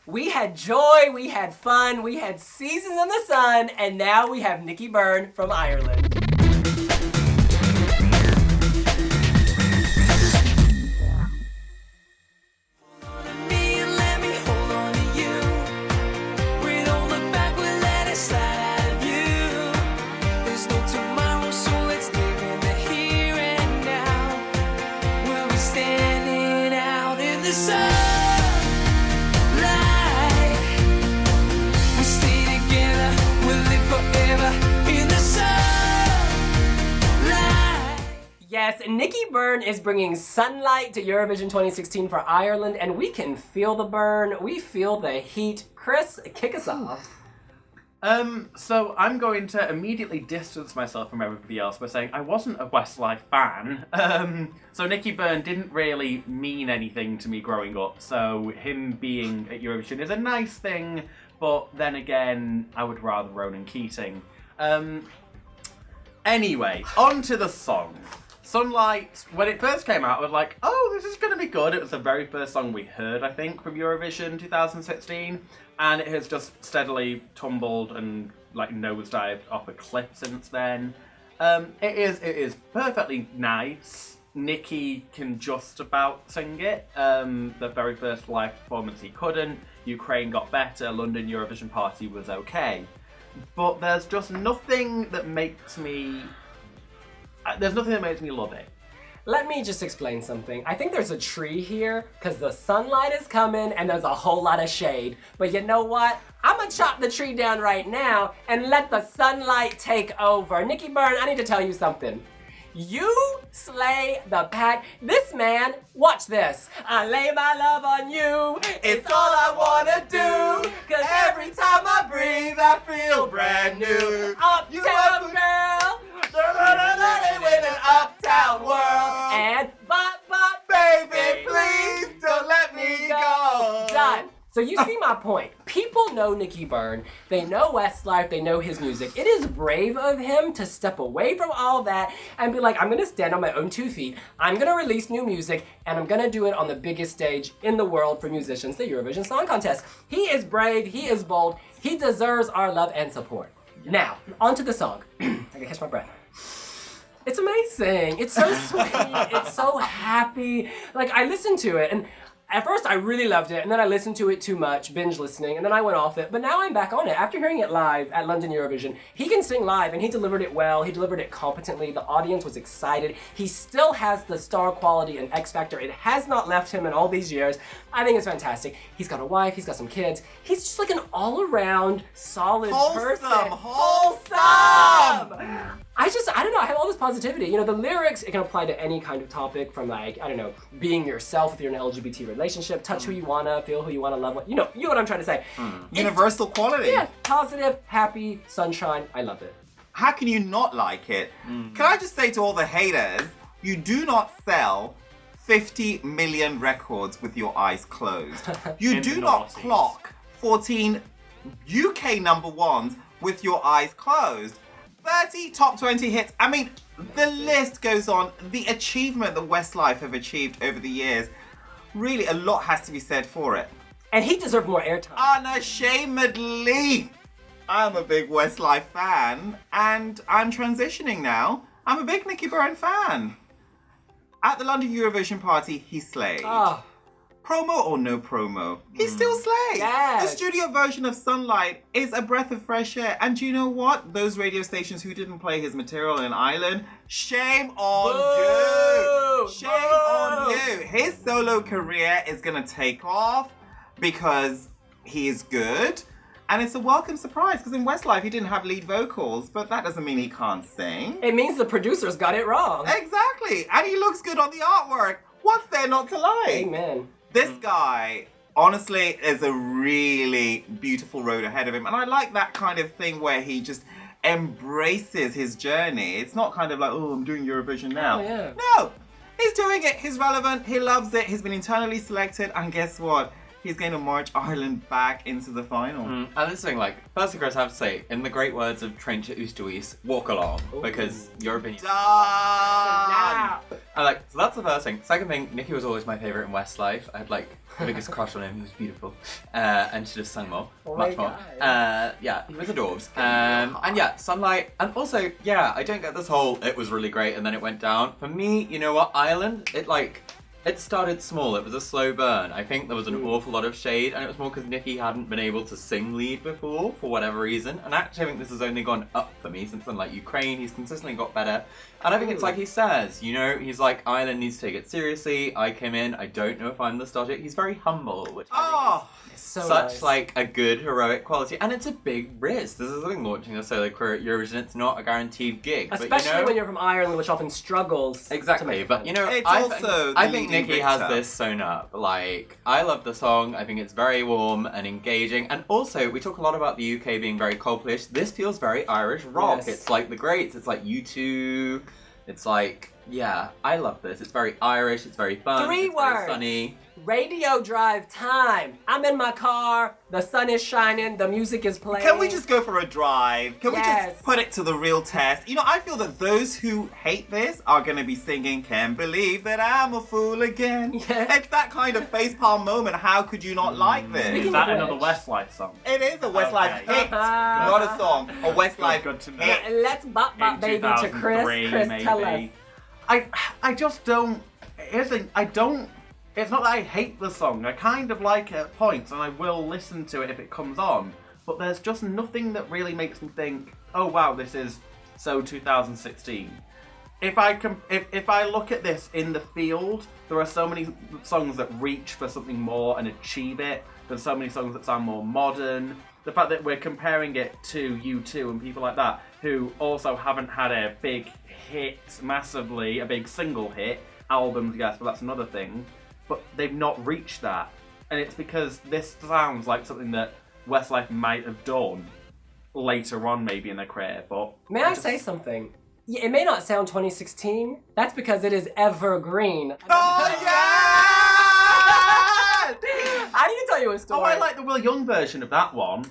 We had joy, we had fun, we had seasons in the sun, and now we have Nicky Byrne from Ireland. Yes, Nicky Byrne is bringing sunlight to Eurovision 2016 for Ireland, and we can feel the burn, we feel the heat. Chris, kick us off. So I'm going to immediately distance myself from everybody else by saying I wasn't a Westlife fan. So Nicky Byrne didn't really mean anything to me growing up, so him being at Eurovision is a nice thing, but then again, I would rather Ronan Keating. Anyway, on to the song. Sunlight, when it first came out, I was like, oh, this is going to be good. It was the very first song we heard, I think, from Eurovision 2016. And it has just steadily tumbled and, like, nosedived off a cliff since then. It is perfectly nice. Nicky can just about sing it. The very first live performance he couldn't. Ukraine got better. London Eurovision Party was okay. But there's just nothing that makes me... There's nothing that makes me love it. Let me just explain something. I think there's a tree here because the sunlight is coming and there's a whole lot of shade. But you know what? I'm gonna chop the tree down right now and let the sunlight take over. Nicky Byrne, I need to tell you something. You slay the pack. This man, watch this. I lay my love on you. It's all I wanna do. Cause every time I breathe, I feel brand new. Uptown girl. With an uptown world. And but baby, please don't let me go. Done. So you see my point. People know Nicky Byrne. They know Westlife. They know his music. It is brave of him to step away from all that and be like, I'm going to stand on my own 2 feet. I'm going to release new music, and I'm going to do it on the biggest stage in the world for musicians, the Eurovision Song Contest. He is brave. He is bold. He deserves our love and support. Now, on to the song. I can catch my breath. It's amazing. It's so sweet. It's so happy. Like, I listened to it, and at first I really loved it, and then I listened to it too much, binge listening, and then I went off it. But now I'm back on it. After hearing it live at London Eurovision, he can sing live, and he delivered it well. He delivered it competently. The audience was excited. He still has the star quality and X Factor. It has not left him in all these years. I think it's fantastic. He's got a wife. He's got some kids. He's just like an all-around solid person. Wholesome! I don't know, I have all this positivity. You know, the lyrics, it can apply to any kind of topic from, like, I don't know, being yourself if you're in an LGBT relationship, touch who you wanna, feel who you wanna, love what, you know what I'm trying to say. Universal quality. Yeah, positive, happy, sunshine, I love it. How can you not like it? Can I just say to all the haters, you do not sell 50 million records with your eyes closed. You do not clock 14 UK number ones with your eyes closed. 30 top 20 hits. I mean, the list goes on. The achievement that Westlife have achieved over the years, really a lot has to be said for it. And he deserved more airtime. Unashamedly. I'm a big Westlife fan, and I'm transitioning now. I'm a big Nicky Byrne fan. At the London Eurovision Party, he slayed. Oh. Promo or no promo, he still slays. Yes. The studio version of Sunlight is a breath of fresh air. And do you know what? Those radio stations who didn't play his material in Ireland, shame on you. Shame on you. His solo career is going to take off because he is good. And it's a welcome surprise because in Westlife he didn't have lead vocals, but that doesn't mean he can't sing. It means the producers got it wrong. Exactly. And he looks good on the artwork. What's there not to like? Amen. This guy, honestly, is a really beautiful road ahead of him. And I like that kind of thing where he just embraces his journey. It's not kind of like, oh, I'm doing Eurovision now. Oh, yeah. No, he's doing it. He's relevant. He loves it. He's been internally selected. And guess what? He's going to march Ireland back into the final. And this thing, like, firstly, Chris, I have to say, in the great words of Trench Oost walk along, because your opinion. Done. So that's the first thing. Second thing, Nicky was always my favourite in Westlife. I had like the biggest crush on him. He was beautiful, and she just sang more, much more. Yeah, he was adorbs. And yeah, Sunlight, and also yeah, I don't get this whole it was really great and then it went down. For me, you know what, Ireland, it started small, it was a slow burn. I think there was an awful lot of shade, and it was more because Nicky hadn't been able to sing lead before, for whatever reason. And actually, I think this has only gone up for me since Unlike Ukraine, he's consistently got better. And I think it's like he says, you know, he's like, Ireland needs to take it seriously. I came in, I don't know if I'm the starter. He's very humble, which I think is such nice. Like a good heroic quality. And it's a big risk. This is something launching a solo career at Eurovision. It's not a guaranteed gig. Especially but, you know, when you're from Ireland, which often struggles. Exactly, but you know, It's I think Nicky Victor. has this sewn up. Like, I love the song. I think it's very warm and engaging. And also, we talk a lot about the UK being very Coldplay-ish. This feels very Irish rock. Yes. It's like the greats. It's like U2. It's like, yeah, I love this. It's very Irish. It's very fun. 3 it's very words. sunny. Radio drive time. I'm in my car. The sun is shining. The music is playing. Can we just go for a drive? Can we Yes. just put it to the real test? You know, I feel that those who hate this are going to be singing, Can't Believe That I'm a Fool Again. Yeah. It's that kind of facepalm moment. How could you not like this? Speaking Is that of another which- Westlife song? It is a Westlife Okay. hit, not a song. A Westlife Good to know. hit. Let's bop bop In baby to Chris. 2003, Chris, tell us. maybe. I just don't. Here's the thing. I don't. It's not that I hate the song. I kind of like it at points, and I will listen to it if it comes on. But there's just nothing that really makes me think, oh wow, this is so 2016. If I look at this in the field, there are so many songs that reach for something more and achieve it. There's so many songs that sound more modern. The fact that we're comparing it to U2 and people like that, who also haven't had a big hit massively, a big single hit, albums, yes, but that's another thing. But they've not reached that. And it's because this sounds like something that Westlife might have done later on maybe in their career, but... May I say something? Yeah, it may not sound 2016. That's because it is evergreen. Oh, yeah! I need to tell you a story. Oh, I like the Will Young version of that one.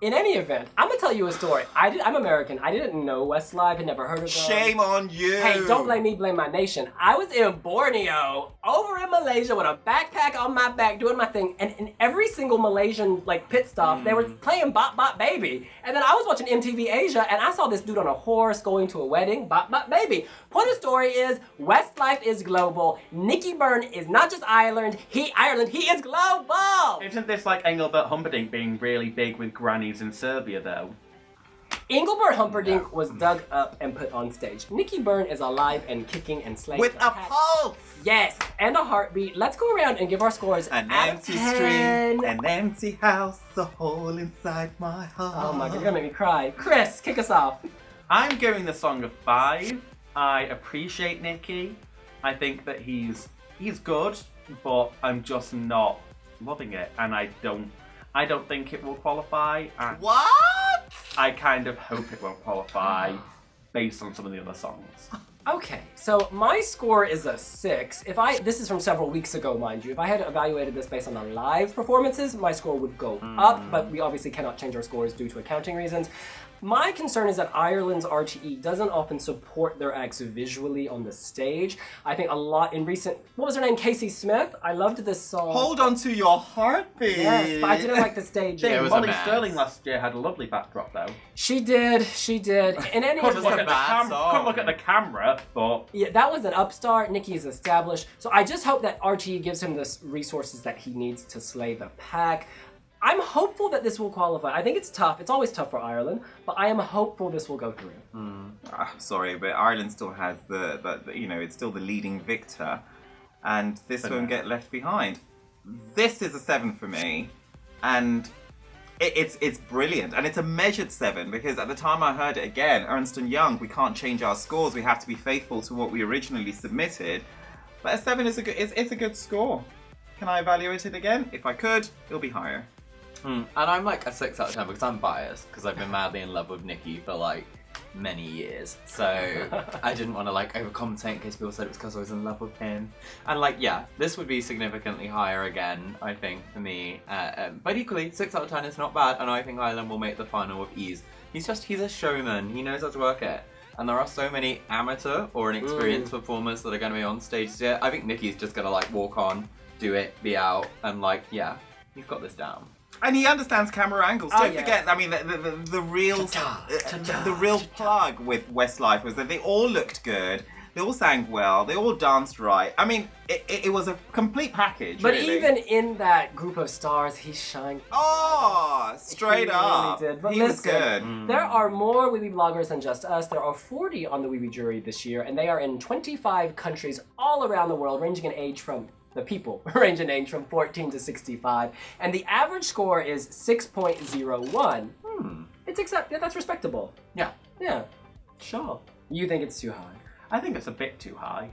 In any event, I'm gonna tell you a story. I'm American. I didn't know Westlife. Had never heard of them. Shame on you. Hey, don't blame me, blame my nation. I was in Borneo, over in Malaysia with a backpack on my back doing my thing, and in every single Malaysian like pit stop, they were playing Bop Bop Baby. And then I was watching MTV Asia, and I saw this dude on a horse going to a wedding, Bop Bop Baby. Point of the story is, Westlife is global. Nicky Byrne is not just Ireland, he is global! Isn't this like Engelbert Humperdinck being really big with grannies in Serbia though? Engelbert Humperdinck was dug up and put on stage. Nicky Byrne is alive and kicking and slaying. With a pulse. Yes, and a heartbeat. Let's go around and give our scores. An out of empty 10. street, an empty house, the hole inside my heart. Oh my god, you're gonna make me cry. Chris, kick us off. I'm giving the song a 5. I appreciate Nicky. I think that he's good, but I'm just not loving it, and I don't think it will qualify. And What? I kind of hope it won't qualify based on some of the other songs. Okay, so my score is a 6. This is from several weeks ago, mind you. If I had evaluated this based on the live performances, my score would go up, but we obviously cannot change our scores due to accounting reasons. My concern is that Ireland's RTE doesn't often support their acts visually on the stage. I think a lot in recent... What was her name? Casey Smith? I loved this song. Hold on to your heartbeat. Yes, but I didn't like the stage. It was a Molly mess. Sterling last year had a lovely backdrop though. She did. In any Couldn't look event, at bad couldn't look at the camera, but yeah, that was an upstart. Nicky is established. So I just hope that RTE gives him the resources that he needs to slay the pack. I'm hopeful that this will qualify. I think it's tough. It's always tough for Ireland, but I am hopeful this will go through. Sorry, but Ireland still has it's still the leading victor, and this won't get left behind. This is a 7 for me, and it's brilliant, and it's a measured 7 because at the time I heard it again, Ernst & Young, we can't change our scores. We have to be faithful to what we originally submitted. But a 7 is it's a good score. Can I evaluate it again? If I could, it'll be higher. And I'm like a 6 out of 10 because I'm biased because I've been madly in love with Nicky for like many years. So I didn't want to like overcompensate in case people said it was because I was in love with him. And like, yeah, this would be significantly higher again, I think, for me. But equally, 6 out of 10 is not bad, and I think Ireland will make the final with ease. He's a showman. He knows how to work it. And there are so many amateur or inexperienced performers that are going to be on stage here. I think Nicky's just going to like walk on, do it, be out, and like, yeah, you've got this down. And he understands camera angles. Don't yes. forget, I mean, the real plug with Westlife was that they all looked good. They all sang well. They all danced right. I mean, it was a complete package. But really. even in that group of stars, he shined. Oh, straight up. Really did. But he was good. There are more Wiwi bloggers than just us. There are 40 on the Wiwi Jury this year, and they are in 25 countries all around the world, ranging in age from the people range in age from 14 to 65, and the average score is 6.01. Yeah, that's respectable. Yeah. Yeah. Sure. You think it's too high? I think it's a bit too high.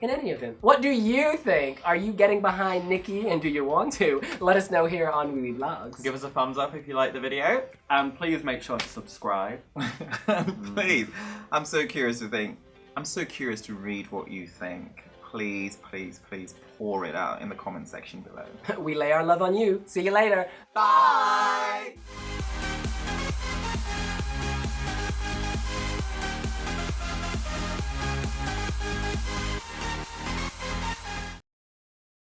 In any event, what do you think? Are you getting behind Nicky, and do you want to? Let us know here on Wiwi Vlogs. Give us a thumbs up if you like the video. And please make sure to subscribe. Please. I'm so curious to read what you think. Please, please, please pour it out in the comment section below. We lay our love on you. See you later. Bye!